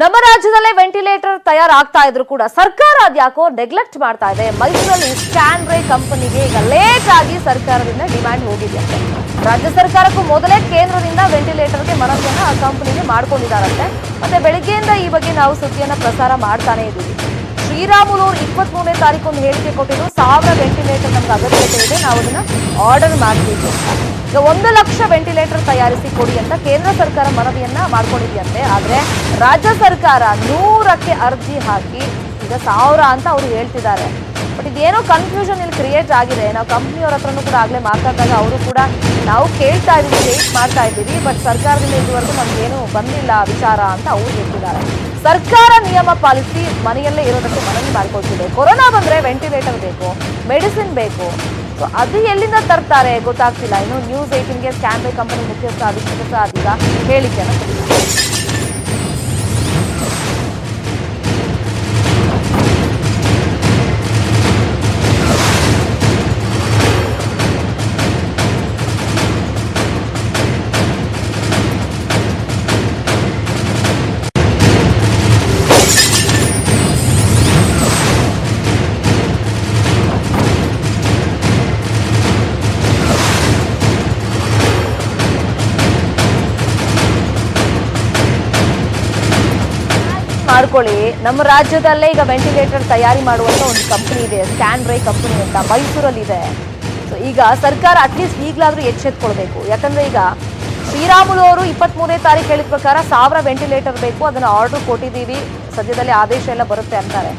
ನಮ್ಮ ರಾಜ್ಯದಲ್ಲೇ ವೆಂಟಿಲೇಟರ್ ತಯಾರಾಗ್ತಾ ಇದ್ರು ಕೂಡ ಸರ್ಕಾರ ಅದ್ಯಾಕೋ ನೆಗ್ಲೆಕ್ಟ್ ಮಾಡ್ತಾ ಇದೆ. ಮೈಸೂರಲ್ಲಿ ಸ್ಕ್ಯಾನ್ರೇ ಕಂಪನಿಗೆ ಈಗ ಲೇಟ್ ಆಗಿ ಸರ್ಕಾರದಿಂದ ಡಿಮ್ಯಾಂಡ್ ಹೋಗಿದೆ. ರಾಜ್ಯ ಸರ್ಕಾರಕ್ಕೂ ಮೊದಲೇ ಕೇಂದ್ರದಿಂದ ವೆಂಟಿಲೇಟರ್ಗೆ ಮನವಿಯನ್ನ ಆ ಕಂಪನಿಗೆ ಮಾಡ್ಕೊಂಡಿದ್ದಾರಂತೆ. ಮತ್ತೆ ಬೆಳಗ್ಗೆಯಿಂದ ಈ ಬಗ್ಗೆ ನಾವು ಸುದ್ದಿಯನ್ನ ಪ್ರಸಾರ ಮಾಡ್ತಾನೆ ಇದ್ದೀವಿ. ಶ್ರೀರಾಮುಲು 23ನೇ ತಾರೀಕು ಹೇಳಿಕೆ ಕೊಟ್ಟಿದ್ದು 1000 ವೆಂಟಿಲೇಟರ್ ನಮ್ಗೆ ಅಗತ್ಯತೆ ಇದೆ, ನಾವು ಅದನ್ನ ಆರ್ಡರ್ ಮಾಡ್ತೀವಿ. ಈಗ 1 ಲಕ್ಷ ವೆಂಟಿಲೇಟರ್ ತಯಾರಿಸಿ ಕೊಡಿ ಅಂತ ಕೇಂದ್ರ ಸರ್ಕಾರ ಮನವಿಯನ್ನ ಮಾಡ್ಕೊಂಡಿದೆಯಂತೆ. ಆದ್ರೆ ರಾಜ್ಯ ಸರ್ಕಾರ 100ಕ್ಕೆ ಅರ್ಜಿ ಹಾಕಿ ಈಗ 1000 ಅಂತ ಅವ್ರು ಹೇಳ್ತಿದ್ದಾರೆ. ಬಟ್ ಇದೇನೋ ಕನ್ಫ್ಯೂಷನ್ ಇಲ್ಲಿ ಕ್ರಿಯೇಟ್ ಆಗಿದೆ. ನಾವು ಕಂಪ್ನಿಯವ್ರ ಹತ್ರನೂ ಕೂಡ ಆಗ್ಲೇ ಮಾತಾಡಿದಾಗ ಅವರು ಕೂಡ ನಾವು ಕೇಳ್ತಾ ಇದೀವಿ, ವೇಟ್ ಮಾಡ್ತಾ ಇದ್ದೀವಿ, ಬಟ್ ಸರ್ಕಾರದಿಂದ ಇದುವರೆಗೂ ನಮ್ಗೇನು ಬಂದಿಲ್ಲ ವಿಚಾರ ಅಂತ ಅವ್ರು ಹೇಳ್ತಿದ್ದಾರೆ. ಸರ್ಕಾರ ನಿಯಮ ಪಾಲಿಸಿ ಮನೆಯಲ್ಲೇ ಇರೋದಕ್ಕೆ ಮನವಿ ಮಾಡ್ಕೊಳ್ತಿದೆ. ಕೊರೋನಾ ಬಂದ್ರೆ ವೆಂಟಿಲೇಟರ್ ಬೇಕು, ಮೆಡಿಸಿನ್ ಬೇಕು. ಸೊ ಅದು ಎಲ್ಲಿಂದ ತರ್ತಾರೆ ಗೊತ್ತಾಗ್ತಿಲ್ಲ. ಇನ್ನು ನ್ಯೂಸ್ 18ಗೆ ಸ್ಕ್ಯಾನ್ರೇ ಕಂಪನಿ ಮುಖ್ಯಸ್ಥ ಅಭಿಷೇಕ್ ಪ್ರಸಾದ್ ಈಗ ಹೇಳಿಕೆಯನ್ನು ಕೊಟ್ಟಿದ್ದಾರೆ. ಮಾಡ್ಕೊಳ್ಳಿ, ನಮ್ಮ ರಾಜ್ಯದಲ್ಲೇ ಈಗ ವೆಂಟಿಲೇಟರ್ ತಯಾರಿ ಮಾಡುವಂತ ಒಂದು ಕಂಪನಿ ಇದೆ, ಸ್ಕ್ಯಾನ್ರೇ ಕಂಪನಿ ಅಂತ ಮೈಸೂರಲ್ಲಿ ಇದೆ. ಸೊ ಈಗ ಸರ್ಕಾರ ಅಟ್ಲೀಸ್ಟ್ ಈಗಲಾದ್ರೂ ಎಚ್ಚೆತ್ಕೊಳ್ಬೇಕು. ಯಾಕಂದ್ರೆ ಈಗ ಶ್ರೀರಾಮುಲು ಅವರು 23ನೇ ತಾರೀಕು ಹೇಳಿದ ಪ್ರಕಾರ 1000 ವೆಂಟಿಲೇಟರ್ ಬೇಕು, ಅದನ್ನ ಆರ್ಡರ್ ಕೊಟ್ಟಿದ್ದೀವಿ, ಸದ್ಯದಲ್ಲಿ ಆದೇಶ ಎಲ್ಲ ಬರುತ್ತೆ ಅಂತಾರೆ.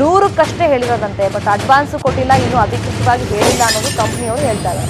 100ಕ್ಕಷ್ಟೇ ಹೇಳಿರೋದಂತೆ, ಬಟ್ ಅಡ್ವಾನ್ಸ್ ಕೊಟ್ಟಿಲ್ಲ, ಇನ್ನು ಅಧಿಕೃತವಾಗಿ ಹೇಳಿಲ್ಲ ಅನ್ನೋದು ಕಂಪನಿಯವರು ಹೇಳ್ತಾರೆ.